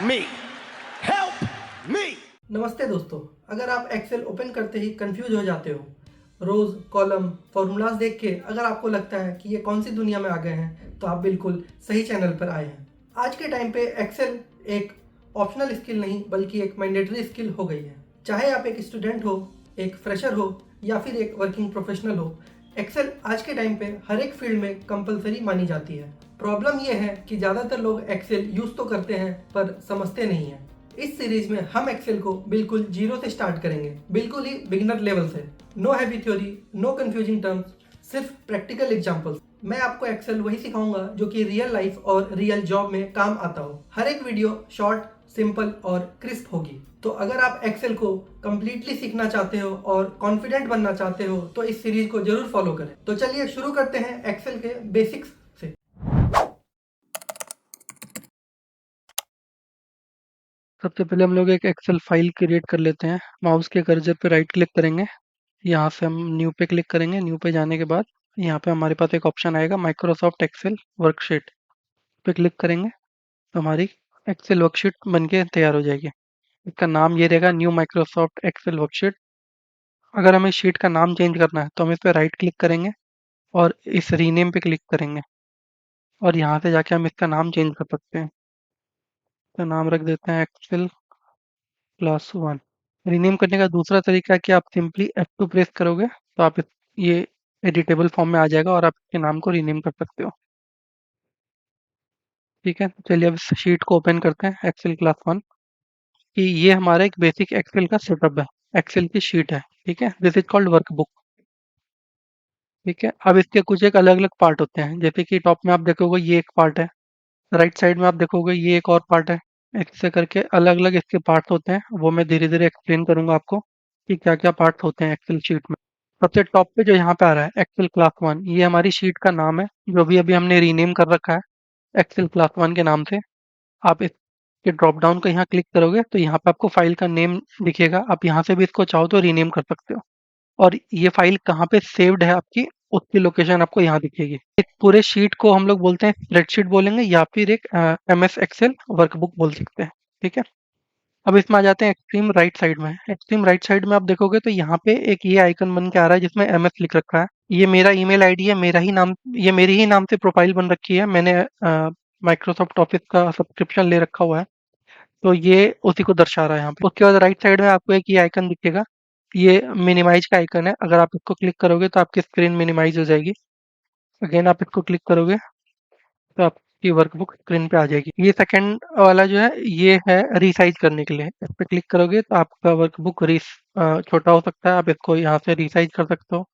me. Help me. नमस्ते दोस्तों, अगर आप एक्सेल ओपन करते ही कंफ्यूज हो जाते हो, रोज कॉलम फॉर्मूलाज देख के अगर आपको लगता है कि ये कौन सी दुनिया में आ गए हैं, तो आप बिल्कुल सही चैनल पर आए हैं। आज के टाइम पे एक्सेल एक ऑप्शनल स्किल नहीं बल्कि एक मैंडेटरी स्किल हो गई है। चाहे आप एक स्टूडेंट हो, एक फ्रेशर हो या फिर एक वर्किंग प्रोफेशनल हो, एक्सेल आज के टाइम पे हर एक फील्ड में कंपलसरी मानी जाती है। प्रॉब्लम यह है कि ज़्यादातर लोग एक्सेल यूज़ तो करते हैं पर समझते नहीं हैं। इस सीरीज में हम एक्सेल को बिल्कुल जीरो से स्टार्ट करेंगे, बिल्कुल ही बिगिनर लेवल से। No heavy theory, no confusing terms, सिर्फ प्रैक्टिकल एग्जांपल्स। मैं आपको एक्सेल वही सिखाऊंगा जो कि रियल लाइफ और रियल जॉब में काम आता हो। हर एक वीडियो शॉर्ट, सिंपल और क्रिस्प होगी। तो अगर आप एक्सेल को कंप्लीटली सीखना चाहते हो और कॉन्फिडेंट बनना चाहते हो तो इस सीरीज को जरूर फॉलो करें। तो चलिए शुरू करते हैं एक्सेल के बेसिक्स से। सबसे पहले हम लोग एक एक्सेल फाइल क्रिएट कर लेते हैं। माउस के कर्सर पे राइट क्लिक करेंगे, यहाँ से हम न्यू पे क्लिक करेंगे। न्यू पे जाने के बाद यहाँ पे हमारे पास एक ऑप्शन आएगा माइक्रोसॉफ्ट एक्सेल वर्कशीट पे क्लिक करेंगे तो हमारी एक्सेल वर्कशीट बन के तैयार हो जाएगी। इसका नाम ये रहेगा न्यू माइक्रोसॉफ्ट एक्सेल वर्कशीट। अगर हमें शीट का नाम चेंज करना है तो हम इस पर राइट क्लिक करेंगे और इस रीनेम पे क्लिक करेंगे और यहाँ से जाके हम इसका नाम चेंज कर सकते हैं। तो नाम रख देते हैं एक्सेल क्लास 1। रीनेम करने का दूसरा तरीका है कि आप सिंपली F2 प्रेस करोगे तो ये एडिटेबल फॉर्म में आ जाएगा और आप इसके नाम को रीनेम कर सकते हो। ठीक है, तो चलिए अब इस शीट को ओपन करते हैं एक्सेल क्लास 1 कि ये हमारा एक बेसिक एक्सेल का सेटअप है। एक्सेल की शीट है, ठीक है, दिस इज कॉल्ड वर्कबुक। ठीक है, अब इसके कुछ एक अलग अलग पार्ट होते हैं, जैसे कि टॉप में आप देखोगे ये एक पार्ट है, राइट साइड में आप देखोगे ये एक और पार्ट है। ऐसे करके अलग अलग इसके पार्ट्स होते हैं, वो मैं धीरे धीरे एक्सप्लेन करूंगा आपको कि क्या क्या पार्ट्स होते हैं एक्सेल शीट में। सबसे टॉप पे जो यहाँ पे आ रहा है एक्सेल क्लास 1, ये हमारी शीट का नाम है जो भी अभी हमने रीनेम कर रखा है एक्सेल क्लास 1 के नाम से। आप इसके ड्रॉप डाउन को यहाँ क्लिक करोगे तो यहाँ पे आपको फाइल का नेम दिखेगा। आप यहाँ से भी इसको चाहो तो रीनेम कर सकते हो और ये फाइल कहाँ पे सेव्ड है आपकी, उसकी लोकेशन आपको यहाँ दिखेगी। इस पूरे शीट को हम लोग बोलते हैं स्प्रेडशीट बोलेंगे या फिर एक MS एक्सेल वर्कबुक बोल सकते हैं। ठीक है, अब इसमें आ जाते हैं एक्सट्रीम राइट साइड में। एक्सट्रीम राइट साइड में आप देखोगे तो यहाँ पे एक ये आइकन बन के आ रहा है जिसमें MS लिख रखा है। ये मेरा ईमेल आईडी है, मेरा ही नाम, ये मेरी ही नाम से प्रोफाइल बन रखी है। मैंने माइक्रोसॉफ्ट ऑफिस का सब्सक्रिप्शन ले रखा हुआ है, तो ये उसी को दर्शा रहा है यहाँ पे। उसके बाद राइट साइड में आपको एक ये आइकन दिखेगा, ये मिनिमाइज का आइकन है। अगर आप इसको क्लिक करोगे तो आपकी स्क्रीन मिनिमाइज हो जाएगी। अगेन आप इसको क्लिक करोगे तो आपकी वर्कबुक स्क्रीन पे आ जाएगी। ये सेकंड वाला जो है ये है रीसाइज करने के लिए। इस पे क्लिक करोगे तो आपका वर्कबुक छोटा हो सकता है, आप इसको यहाँ से रीसाइज कर सकते हो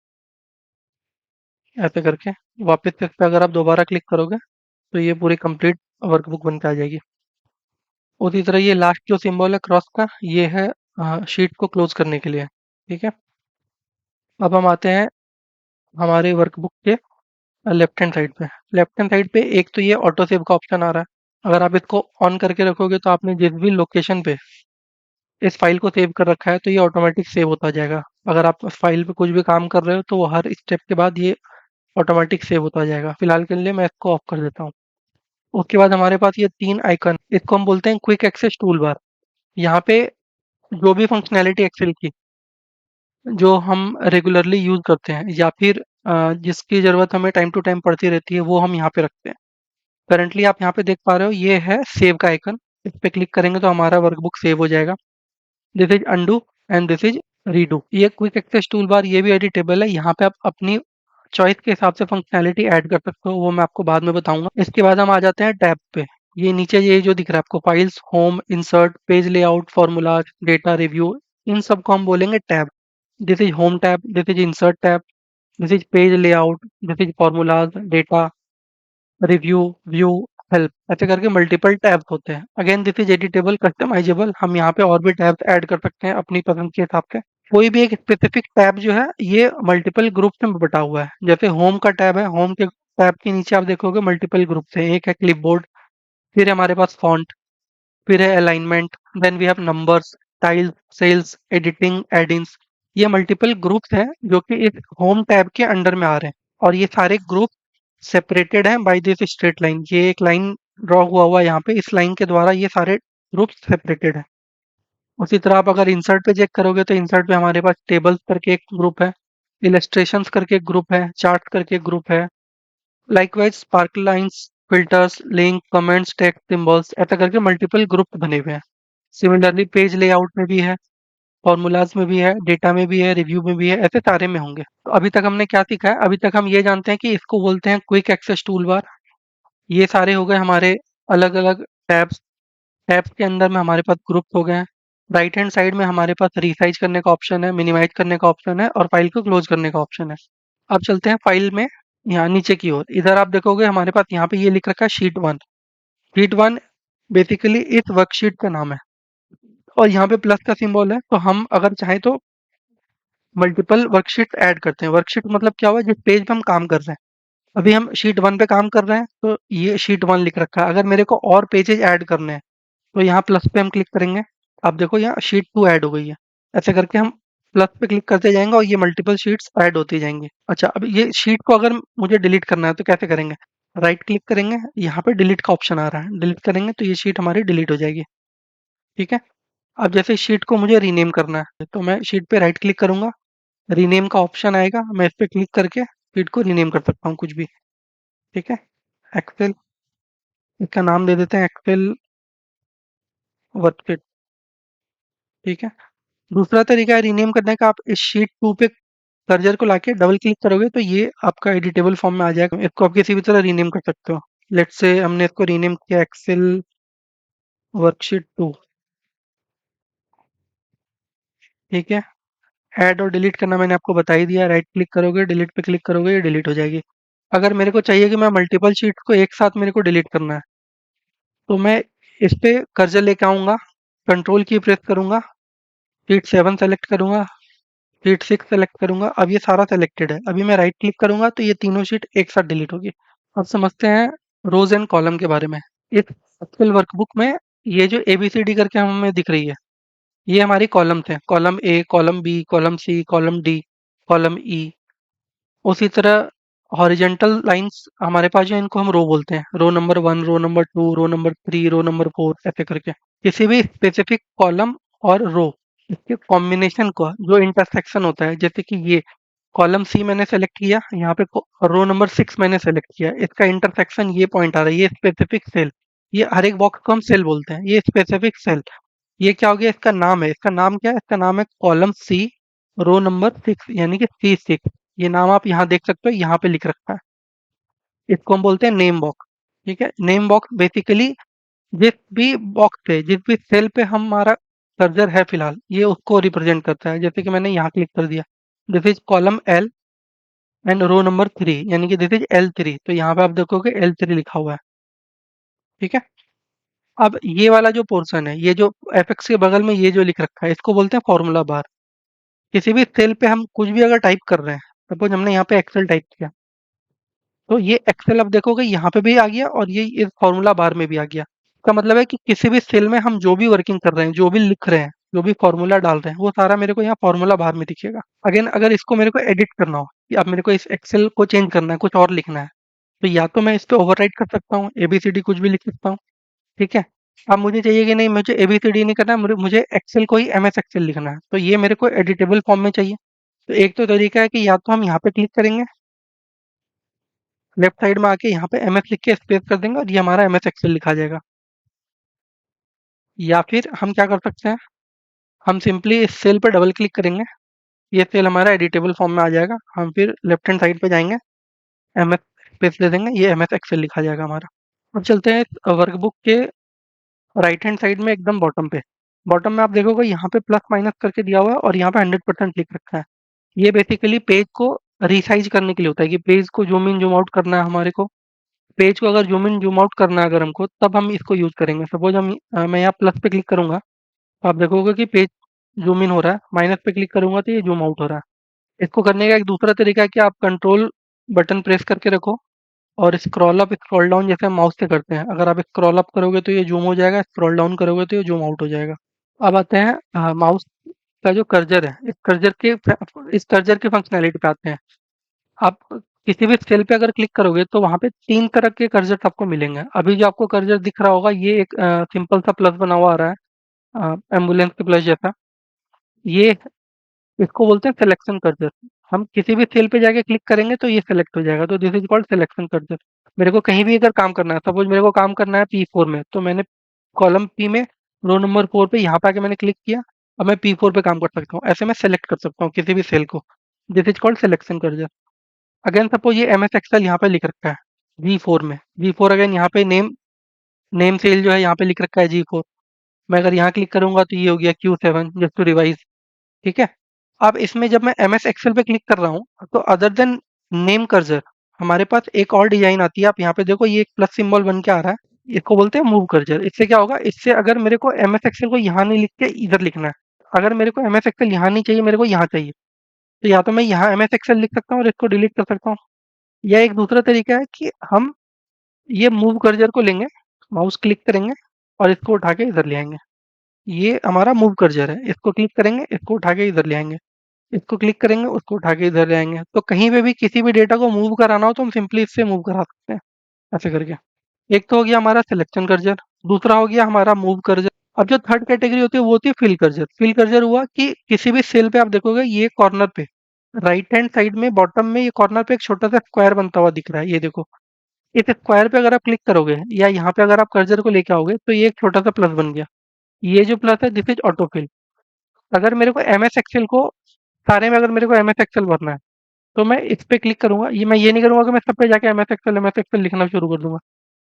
ऐसे करके। वापस से इस पे अगर आप दोबारा क्लिक करोगे तो ये पूरी कंप्लीट वर्कबुक बन के आ जाएगी। उसी तरह ये लास्ट जो सिंबल है क्रॉस का, ये है शीट को क्लोज करने के लिए। ठीक है, अब हम आते हैं हमारे वर्कबुक के लेफ्ट हैंड साइड पे। लेफ्ट हैंड साइड पे एक तो ये ऑटो सेव का ऑप्शन आ रहा है। अगर आप इसको ऑन करके रखोगे तो आपने जिस भी लोकेशन पे इस फाइल को सेव कर रखा है तो ये ऑटोमेटिक सेव होता जाएगा। अगर आप उस फाइल पे कुछ भी काम कर रहे हो तो वो हर स्टेप के बाद ये ऑटोमेटिक सेव होता जाएगा। फिलहाल के लिए मैं इसको ऑफ कर देता हूँ। उसके बाद हमारे पास ये 3 आइकन, इसको हम बोलते हैं क्विक एक्सेस टूल बार। यहाँ पे जो भी फंक्शनैलिटी एक्सेल की जो हम रेगुलरली यूज करते हैं या फिर जिसकी ज़रूरत हमें टाइम टू टाइम पड़ती रहती है वो हम यहाँ पे रखते हैं। करंटली आप यहाँ पे देख पा रहे हो ये है सेव का आइकन। इस पे क्लिक करेंगे तो हमारा वर्कबुक सेव हो जाएगा। This is undo and this is redo. ये क्विक एक्सेस टूल बार ये भी एडिटेबल है। यहाँ पे आप अपनी चॉइस के हिसाब से फंक्शनैलिटी ऐड कर सकते हो, वो मैं आपको बाद में बताऊंगा। इसके बाद हम आ जाते हैं टैब पे। ये नीचे ये जो दिख रहा है आपको files, home, insert, page layout, formulas, data review, इन सबको हम बोलेंगे tab. This is home tab, this is insert tab, this is page layout, this is formulas, data review, view, help, ऐसे करके मल्टीपल टैब्स होते हैं। Again this is editable, customizable, हम यहाँ पे और भी टैब्स ऐड कर सकते हैं अपनी पसंद के हिसाब से। कोई भी एक स्पेसिफिक टैब जो है ये मल्टीपल ग्रुप्स में बटा हुआ है। जैसे होम का टैब है, होम के टैब के नीचे आप देखोगे मल्टीपल ग्रुप्स है। एक है क्लिपबोर्ड, फिर है हमारे पास फॉन्ट, फिर है alignment, then we have numbers, styles, cells, editing, एडिंग्स। ये मल्टीपल ग्रुप्स हैं जो कि इस होम टैब के अंडर में आ रहे हैं और ये सारे ग्रुप सेपरेटेड हैं बाय दिस स्ट्रेट लाइन। ये एक लाइन ड्रॉ हुआ हुआ है यहाँ पे, इस लाइन के द्वारा ये सारे ग्रुप सेपरेटेड है। उसी तरह आप अगर इंसर्ट पे चेक करोगे तो इंसर्ट पे हमारे पास टेबल्स करके एक ग्रुप है, इलस्ट्रेशंस करके एक ग्रुप है, चार्ट करके एक ग्रुप है, likewise sparkle lines, filters, link, comments, text, symbols, ऐसा करके मल्टीपल ग्रुप बने हुए हैं। सिमिलरली पेज लेआउट में भी है, फॉर्मूलाज में भी है, डेटा में भी है, रिव्यू में भी है, ऐसे सारे में होंगे। तो अभी तक हमने क्या सीखा है? अभी तक हम ये जानते हैं कि इसको बोलते हैं क्विक एक्सेस टूल बार। ये सारे हो गए हमारे अलग अलग टैब्स। टैब्स के अंदर में हमारे पास ग्रुप हो गए हैं। राइट हैंड साइड में हमारे पास रिसाइज करने का ऑप्शन है, मिनिमाइज करने का ऑप्शन है और फाइल को क्लोज करने का ऑप्शन है। अब चलते हैं फाइल में, यहाँ नीचे की ओर। इधर आप देखोगे हमारे पास यहाँ पे ये लिख रखा है शीट 1। शीट 1 बेसिकली इस वर्कशीट का नाम है और यहाँ पे प्लस का सिंबल है। तो हम अगर चाहें तो मल्टीपल वर्कशीट ऐड करते हैं। वर्कशीट मतलब क्या हुआ? जिस पेज पे हम काम कर रहे हैं। अभी हम शीट 1 पे काम कर रहे हैं तो ये शीट 1 लिख रखा है। अगर मेरे को और पेजेज ऐड करने हैं तो यहाँ प्लस पे हम क्लिक करेंगे। आप देखो यहाँ शीट 2 ऐड हो गई है। ऐसे करके हम प्लस पे क्लिक करते जाएंगे और ये मल्टीपल शीट्स ऐड होती जाएंगी। अच्छा, अब ये शीट को अगर मुझे डिलीट करना है तो कैसे करेंगे? राइट क्लिक करेंगे, यहाँ पे डिलीट का ऑप्शन आ रहा है, डिलीट करेंगे तो ये शीट हमारी डिलीट हो जाएगी। ठीक है। अब जैसे शीट को मुझे रीनेम करना है तो मैं शीट पे राइट क्लिक करूंगा, रीनेम का ऑप्शन आएगा, मैं इस पे क्लिक करके शीट को रीनेम कर सकता हूँ कुछ भी। ठीक है। एक्सेल, इसका नाम दे देते हैं एक्सेल वर्कशीट। ठीक है। दूसरा तरीका है रीनेम करने का। आप इस शीट 2 पे कर्सर को लाके डबल क्लिक करोगे तो ये आपका एडिटेबल फॉर्म में आ जाएगा। इसको आप किसी भी तरह रीनेम कर सकते हो। लेट्स से हमने इसको रीनेम किया एक्सेल वर्कशीट 2। ठीक है। ऐड और डिलीट करना मैंने आपको बता ही दिया। राइट क्लिक करोगे, डिलीट पे क्लिक करोगे, ये डिलीट हो जाएगी। अगर मेरे को चाहिए कि मैं मल्टीपल शीट्स को एक साथ मेरे को डिलीट करना है तो मैं इस पे कर्सर लेके आऊंगा, कंट्रोल की प्रेस करूंगा, शीट 7 सेलेक्ट करूंगा, शीट 6 सेलेक्ट करूंगा। अब ये सारा सेलेक्टेड है। अभी मैं राइट क्लिक करूंगा तो ये तीनों शीट एक साथ डिलीट होगी। अब समझते हैं रोज एंड कॉलम के बारे में। इस एक्सेल वर्कबुक में ये जो ABCD करके हमें दिख रही है, ये हमारी कॉलम्स हैं। Column A, column B, column C, column D, column E। उसी तरह हॉरिजेंटल लाइंस हमारे पास जो है, इनको हम रो बोलते हैं। Row number 1, row number 2, row number 3, row number 4, ऐसे करके किसी भी स्पेसिफिक कॉलम और रो, इसके कॉम्बिनेशन का जो इंटरसेक्शन होता है। जैसे कि ये कॉलम सी मैंने सेलेक्ट किया, यहाँ पे रो नंबर 6 मैंने सेलेक्ट किया, इसका इंटरसेक्शन ये पॉइंट आ रहा है, ये स्पेसिफिक सेल। ये हर एक बॉक्स को हम सेल बोलते हैं, ये स्पेसिफिक सेल। ये क्या हो गया? इसका नाम है। इसका नाम क्या है? इसका नाम है कॉलम C, रो नंबर 6, यानी कि C6। ये नाम आप यहाँ देख सकते हो, यहाँ पे लिख रखा है। इसको हम बोलते हैं नेम बॉक्स। ठीक है। नेम बॉक्स बेसिकली जिस भी बॉक्स पे, जिस भी सेल पे हमारा कर्सर है फिलहाल, ये उसको रिप्रेजेंट करता है। जैसे कि मैंने यहाँ क्लिक कर दिया, this is column L and row number 3, यानी कि दिस इज L3। तो यहाँ पे आप देखोगे L3 लिखा हुआ है। ठीक है। अब ये वाला जो पोर्शन है, ये जो एफएक्स के बगल में ये जो लिख रखा है, इसको बोलते हैं फॉर्मूला बार। किसी भी सेल पे हम कुछ भी अगर टाइप कर रहे हैं, सपोज हमने यहाँ पे एक्सेल टाइप किया, तो ये एक्सेल अब देखोगे यहाँ पे भी आ गया और ये इस फॉर्मूला बार में भी आ गया। इसका मतलब है कि किसी भी सेल में हम जो भी वर्किंग कर रहे हैं, जो भी लिख रहे हैं, जो भी फॉर्मूला डाल रहे हैं, वो सारा मेरे को यहाँ फॉर्मूला बार में दिखेगा। अगेन, अगर इसको मेरे को एडिट करना हो कि अब मेरे को इस एक्सेल को चेंज करना है, कुछ और लिखना है, तो या तो मैं इस पे ओवरराइट कर सकता हूँ, ABCD कुछ भी लिख सकता हूँ। ठीक है। अब मुझे चाहिए कि नहीं, मुझे ABCD नहीं करना, मुझे एक्सेल को ही MS एक्सेल लिखना है, तो ये मेरे को एडिटेबल फॉर्म में चाहिए। तो एक तो तरीका है कि या तो हम यहाँ पे क्लिक करेंगे, लेफ्ट साइड में आके यहाँ पे MS लिख के स्पेस कर देंगे और ये हमारा MS एक्सेल लिखा जाएगा। या फिर हम क्या कर सकते हैं, हम सिंपली इस सेल पे डबल क्लिक करेंगे, ये सेल हमारा एडिटेबल फॉर्म में आ जाएगा। हम फिर लेफ्ट हैंड साइड पे जाएंगे, MS स्पेस दे देंगे, ये MS एक्सेल लिखा जाएगा हमारा। अब चलते हैं वर्कबुक के राइट हैंड साइड में एकदम बॉटम पे। बॉटम में आप देखोगे यहाँ पे प्लस माइनस करके दिया हुआ है और यहाँ पे 100% लिख रखा है। ये बेसिकली पेज को रिसाइज करने के लिए होता है कि पेज को जूम इन जूम आउट करना है हमारे को। पेज को अगर जूम इन जूम आउट करना है अगर हमको, तब हम इसको यूज करेंगे। सपोज मैं यहाँ प्लस पे क्लिक करूंगा तो आप देखोगे कि पेज जूम इन हो रहा है, माइनस पे क्लिक करूंगा तो ये जूम आउट हो रहा है। इसको करने का एक दूसरा तरीका है कि आप कंट्रोल बटन प्रेस करके रखो और स्क्रॉल अप स्क्रॉल डाउन जैसे हम माउस से करते हैं। अगर आप स्क्रॉल अप करोगे तो ये जूम हो जाएगा, स्क्रॉल डाउन करोगे तो ये जूम आउट हो जाएगा। अब आते हैं माउस का जो कर्सर है, इस कर्सर के फंक्शनैलिटी पे आते हैं। आप किसी भी सेल पे अगर क्लिक करोगे तो वहाँ पे 3 तरह के कर्सर आपको मिलेंगे। अभी जो आपको कर्सर दिख रहा होगा ये एक सिंपल सा प्लस बना हुआ आ रहा है, एम्बुलेंस के प्लस जैसा। ये इसको बोलते हैं सिलेक्शन कर्सर। हम किसी भी सेल पे जाके क्लिक करेंगे तो ये सेलेक्ट हो जाएगा, तो this is called selection cursor. मेरे को कहीं भी अगर काम करना है, सपोज मेरे को काम करना है P4 में, तो मैंने कॉलम P में रो नंबर 4 पे यहाँ पे आके मैंने क्लिक किया। अब मैं P4 पे काम कर सकता हूँ, ऐसे मैं सेलेक्ट कर सकता हूँ किसी भी सेल को। This is called selection cursor. Again suppose ये MS एक्सेल यहाँ पे लिख रखा है G4 में। G4 अगेन यहाँ पे नेम नेम सेल जो है यहाँ पे लिख रखा है G4। मैं अगर यहाँ क्लिक करूंगा तो ये हो गया Q7 जस्ट टू रिवाइज। ठीक है। अब इसमें जब मैं MS एक्सेल पे क्लिक कर रहा हूँ तो अदर देन नेम कर्सर हमारे पास एक और डिजाइन आती है। आप यहाँ पे देखो ये एक प्लस सिंबल बन के आ रहा है, इसको बोलते हैं मूव कर्सर। इससे क्या होगा, इससे अगर मेरे को MS एक्सेल को यहाँ नहीं लिख के इधर लिखना है, अगर मेरे को MS एक्सेल यहाँ नहीं चाहिए, मेरे को यहाँ चाहिए, तो या तो मैं यहाँ MS एक्सेल लिख सकता हूँ और इसको डिलीट कर सकता हूँ, या एक दूसरा तरीका है कि हम ये मूव कर्सर को लेंगे, माउस क्लिक करेंगे और इसको उठा के इधर ले आएंगे। ये हमारा मूव कर्सर है, इसको क्लिक करेंगे, इसको उठा के इधर ले आएंगे, इसको क्लिक करेंगे, उसको उठा के इधर ले आएंगे। तो कहीं पे भी किसी भी डेटा को मूव कराना हो तो हम सिंपली इससे मूव करा सकते हैं, ऐसे करके। एक तो हो गया हमारा सिलेक्शन कर्सर, दूसरा हो गया हमारा मूव कर्सर। अब जो थर्ड कैटेगरी होती है वो होती है फिल कर्सर। फिल कर्सर हुआ कि किसी भी सेल पे आप देखोगे ये कॉर्नर पे राइट हैंड साइड में बॉटम में ये कॉर्नर पे एक छोटा सा स्क्वायर बनता हुआ दिख रहा है, ये देखो। इस स्क्वायर पे अगर आप क्लिक करोगे या यहाँ पे अगर आप कर्सर को लेके आओगे तो ये एक छोटा सा प्लस बन गया। ये जो प्लस है दिस इज ऑटो फिल। अगर मेरे को MS एक्सेल को सारे में अगर मेरे को MS एक्सेल भरना है तो मैं इस पे क्लिक करूंगा। ये नहीं करूंगा कि मैं सब पे जाके MS एक्सेल लिखना शुरू कर दूंगा।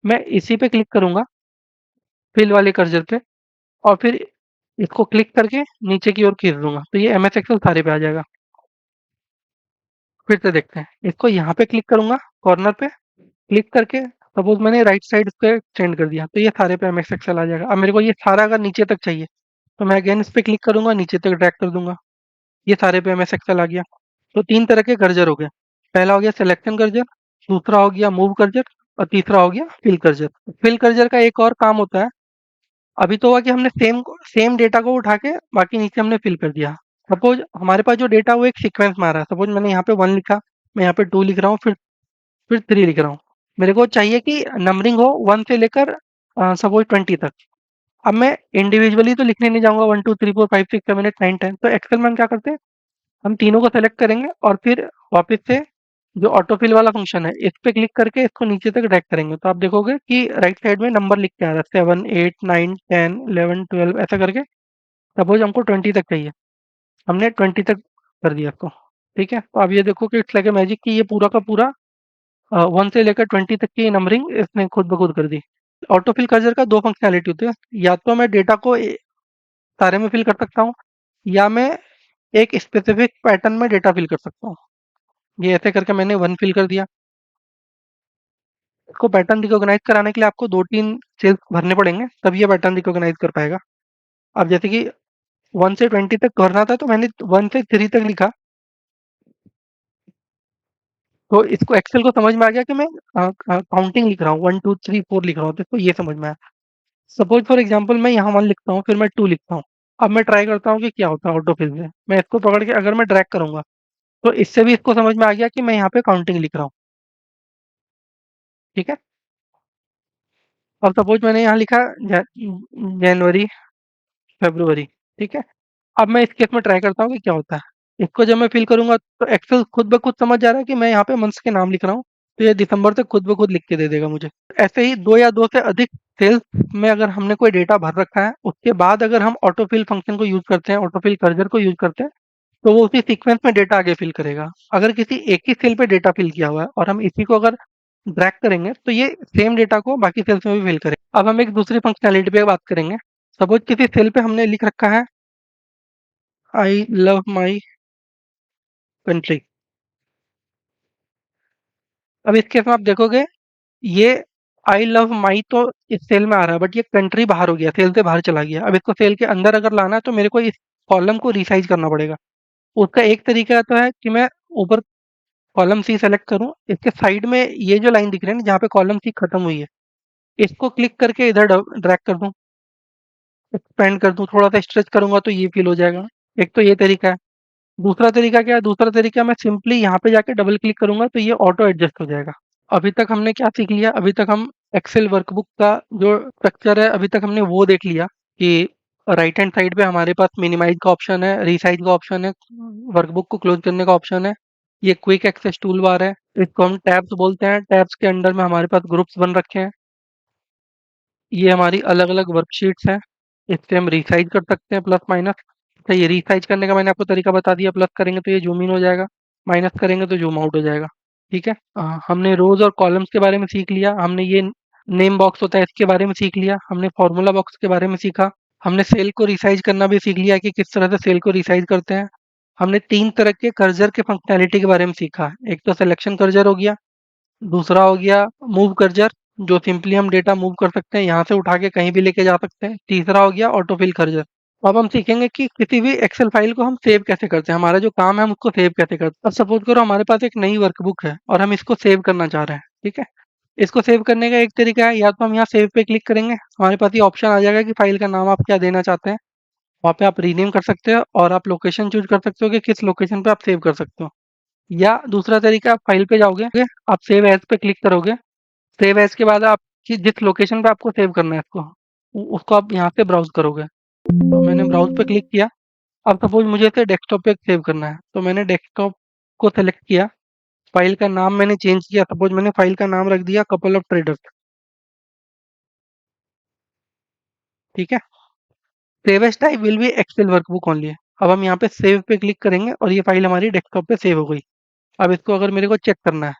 मैं इसी पे क्लिक करूंगा, फिल वाले कर्सर पे, और फिर इसको क्लिक करके नीचे की ओर खींच दूंगा तो ये MS एक्सेल सारे पे आ जाएगा। फिर से देखते हैं, इसको यहाँ पे क्लिक करूंगा कॉर्नर पे, क्लिक करके सपोज मैंने राइट साइड पे एक्सटेंड कर दिया तो ये सारे पे MS एक्सेल आ जाएगा। अब मेरे को ये सारा अगर नीचे तक चाहिए तो मैं अगेन इस पे क्लिक करूंगा, नीचे तक ड्रैग कर दूंगा, ये सारे पे MS एक्सेल आ गया। तो 3 तरह के कर्सर हो गए। पहला हो गया सिलेक्शन कर्सर, दूसरा हो गया मूव कर्सर, और तीसरा हो गया फिल कर्सर। फिल कर्सर का एक और काम होता है, अभी तो हुआ कि हमने सेम सेम डेटा को उठा के बाकी नीचे हमने फिल कर दिया। सपोज हमारे पास जो डेटा वो एक सीक्वेंस में आ रहा है, सपोज मैंने यहाँ पे 1 लिखा, मैं यहाँ पे 2 लिख रहा हूँ, फिर 3 लिख रहा हूँ। मेरे को चाहिए कि नंबरिंग हो 1 से लेकर सपोज 20 तक। अब मैं इंडिविजुअली तो लिखने नहीं जाऊंगा 1 2 3 4 5 6 7 8 9 10। तो एक्सेल में हम क्या करते हैं, हम तीनों को सेलेक्ट करेंगे और फिर वापस से जो ऑटो फिल वाला फंक्शन है इस पे क्लिक करके इसको नीचे तक ड्रैग करेंगे तो आप देखोगे कि राइट साइड में नंबर लिख के आ रहा है 7 8 9 10 11 12 ऐसा करके। सपोज हमको 20 तक चाहिए, हमने 20 तक कर दिया इसको। ठीक है, तो अब ये देखो कि इट्स लाइक ए मैजिक कि ये पूरा का पूरा 1 से लेकर 20 तक की नंबरिंग इसने खुद ब खुद कर दी। ऑटो फिल कर्सर का 2 फंक्शनैलिटी होती है, या तो मैं डेटा को सारे में फिल कर सकता हूँ, या मैं एक स्पेसिफिक पैटर्न में डेटा फिल कर सकता हूँ। ये ऐसे करके मैंने 1 फिल कर दिया। इसको पैटर्न रिकॉग्नाइज कराने के लिए आपको 2-3 सेल्स भरने पड़ेंगे, तब ये पैटर्न रिकॉग्नाइज कर पाएगा। अब जैसे कि 1 से 20 तक भरना था तो मैंने 1 से 3 तक लिखा, तो इसको एक्सेल को समझ में आ गया कि मैं काउंटिंग लिख रहा हूँ, 1 2 3 4 लिख रहा हूँ, तो इसको ये समझ में आया। सपोज फॉर एग्जांपल मैं यहाँ 1 लिखता हूँ, फिर मैं 2 लिखता हूँ। अब मैं ट्राई करता हूँ कि क्या होता है ऑटो फिल में। मैं इसको पकड़ के अगर मैं ड्रैग करूंगा तो इससे भी इसको समझ में आ गया कि मैं यहाँ पे काउंटिंग लिख रहा हूँ। ठीक है। अब सपोज मैंने यहाँ लिखा जनवरी फरवरी। ठीक है। अब मैं इस केस में ट्राई करता हूँ कि क्या होता है। इसको जब मैं फिल करूंगा तो एक्सेल खुद ब खुद समझ जा रहा है कि मैं यहाँ पे मंथ्स के नाम लिख रहा हूँ, तो ये दिसंबर तक खुद ब खुद लिख के दे देगा मुझे। ऐसे ही 2 या 2 से अधिक सेल्स में अगर हमने कोई डेटा भर रखा है, उसके बाद अगर हम ऑटो फिल फंक्शन को यूज करते हैं, ऑटो फिल कर्सर को यूज करते हैं, तो वो उसी सीक्वेंस में डेटा आगे फिल करेगा। अगर किसी एक ही सेल पे डेटा फिल किया हुआ है और हम इसी को अगर ड्रैग करेंगे तो ये सेम डेटा को बाकी सेल्स में भी फिल करेगा। अब हम एक दूसरी फंक्शनैलिटी पे बात करेंगे। सपोज किसी सेल पे हमने लिख रखा है आई लव माई कंट्री। अब इस केस में आप देखोगे ये आई लव माई तो इस सेल में आ रहा है, बट ये कंट्री बाहर हो गया, सेल से बाहर चला गया। अब इसको सेल के अंदर अगर लाना है तो मेरे को इस कॉलम को रिसाइज करना पड़ेगा। उसका एक तरीका तो है कि मैं ऊपर कॉलम सी सेलेक्ट करूं, इसके साइड में ये जो लाइन दिख रही है ना जहाँ पे कॉलम सी खत्म हुई है, इसको क्लिक करके इधर ड्रैग कर दूं, एक्सपेंड कर दूं, थोड़ा सा स्ट्रेच करूंगा तो ये फिल हो जाएगा। एक तो ये तरीका है। दूसरा तरीका क्या है? दूसरा तरीका मैं सिंपली यहाँ पे जाके डबल क्लिक करूंगा तो ये ऑटो एडजस्ट हो जाएगा। अभी तक हमने क्या सीख लिया? अभी तक हम एक्सेल वर्कबुक का जो स्ट्रक्चर है अभी तक हमने वो देख लिया कि राइट हैंड साइड पे हमारे पास मिनिमाइज का ऑप्शन है, रीसाइज का ऑप्शन है, वर्कबुक को क्लोज करने का ऑप्शन है, ये क्विक एक्सेस टूल बार है, इसको हम टैब्स बोलते हैं। टैब्स के अंडर में हमारे पास ग्रुप्स बन रखे हैं, ये हमारी अलग अलग वर्कशीट्स हैं, इससे हम रिसाइज कर सकते हैं प्लस माइनस। तो ये रिसाइज करने का मैंने आपको तरीका बता दिया, प्लस करेंगे तो ये जूम इन हो जाएगा, माइनस करेंगे तो जूम आउट हो जाएगा। ठीक है। हमने रोज और कॉलम्स के बारे में सीख लिया, हमने ये नेम बॉक्स होता है इसके बारे में सीख लिया, हमने फॉर्मूला बॉक्स के बारे में सीखा, हमने सेल को रिसाइज करना भी सीख लिया कि किस तरह से सेल को रिसाइज करते हैं। हमने 3 तरह के कर्सर के फंक्शनैलिटी के बारे में सीखा। एक तो सिलेक्शन कर्सर हो गया, दूसरा हो गया मूव कर्सर, जो सिंपली हम डेटा मूव कर सकते हैं, यहाँ से उठा के कहीं भी लेके जा सकते हैं। तीसरा हो गया ऑटोफिल कर्सर। अब हम सीखेंगे कि किसी भी एक्सेल फाइल को हम सेव कैसे करते हैं, हमारा जो काम है हम उसको सेव कैसे करते हैं। अब सपोज करो हमारे पास एक नई वर्कबुक है और हम इसको सेव करना चाह रहे हैं। ठीक है। इसको सेव करने का एक तरीका है, या तो हम यहाँ सेव पे क्लिक करेंगे, हमारे पास ये ऑप्शन आ जाएगा कि फाइल का नाम आप क्या देना चाहते हैं। वहाँ पे आप रीनेम कर सकते हो और आप लोकेशन चूज कर सकते हो कि किस लोकेशन पे आप सेव कर सकते हो। या दूसरा तरीका, आप फाइल पे जाओगे, आप सेव एज पे क्लिक करोगे, सेव एज के बाद आप जिस लोकेशन पे आपको सेव करना है इसको उसको आप यहाँ से ब्राउज करोगे। तो मैंने ब्राउज पे क्लिक किया। अब सपोज मुझे इसे डेस्कटॉप पे सेव करना है तो मैंने डेस्कटॉप को सेलेक्ट किया, फाइल का नाम मैंने चेंज किया, सपोज मैंने फाइल का नाम रख दिया कपल ऑफ ट्रेडर्स। ठीक है। Save as type will be Excel workbook only. अब हम यहाँ पे सेव पे क्लिक करेंगे और ये फाइल हमारी डेस्कटॉप पे सेव हो गई। अब इसको अगर मेरे को चेक करना है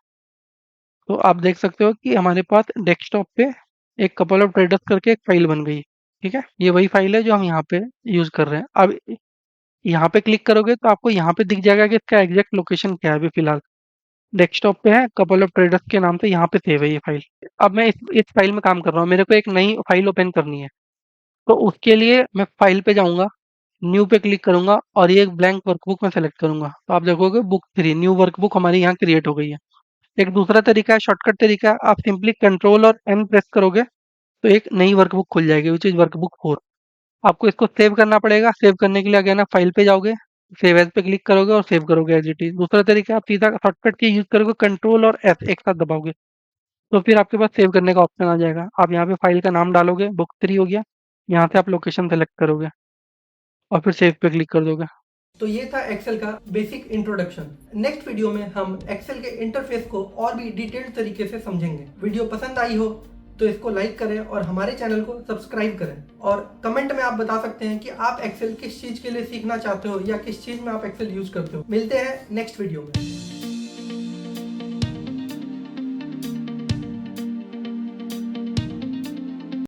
तो आप देख सकते हो कि हमारे पास डेस्कटॉप पे एक कपल ऑफ ट्रेडर्स करके एक फाइल बन गई। ठीक है। ये वही फाइल है जो हम यहाँ पे यूज कर रहे हैं। अब यहाँ पे क्लिक करोगे तो आपको यहाँ पे दिख जाएगा कि इसका एग्जैक्ट लोकेशन क्या है। अभी फिलहाल डेस्कटॉप पे है, कपल ऑफ ट्रेडर्स के नाम से यहाँ पे सेव है ये फाइल। अब मैं इस फाइल में काम कर रहा हूँ, मेरे को एक नई फाइल ओपन करनी है, तो उसके लिए मैं फाइल पे जाऊंगा, न्यू पे क्लिक करूंगा और ये एक ब्लैंक वर्कबुक में सेलेक्ट करूंगा, तो आप देखोगे बुक 3 न्यू वर्कबुक हमारी यहाँ क्रिएट हो गई है। एक दूसरा तरीका है, शॉर्टकट तरीका है, आप सिंपली कंट्रोल और एन प्रेस करोगे तो एक नई वर्कबुक खुल जाएगी विच इज वर्कबुक 4। आपको इसको सेव करना पड़ेगा। सेव करने के लिए अगेन आप फाइल पे जाओगे, सेव एज पे क्लिक करोगे और सेव करोगे एज इट इज। दूसरा तरीका, आप सीधा शॉर्टकट की यूज करोगे, कंट्रोल और एस एक साथ दबाओगे तो फिर आपके पास सेव करने का ऑप्शन आ जाएगा। आप यहाँ पे फाइल का नाम डालोगे, बुक 3 हो गया, यहाँ से आप लोकेशन सेलेक्ट करोगे और फिर सेव पे क्लिक कर दोगे। तो ये था एक्सेल का बेसिक इंट्रोडक्शन। नेक्स्ट वीडियो में हम एक्सेल के इंटरफेस को और भी डिटेल्ड तरीके से समझेंगे। वीडियो पसंद आई हो तो इसको लाइक करें और हमारे चैनल को सब्सक्राइब करें, और कमेंट में आप बता सकते हैं कि आप एक्सेल किस चीज के लिए सीखना चाहते हो या किस चीज में आप एक्सेल यूज करते हो। मिलते हैं नेक्स्ट वीडियो में।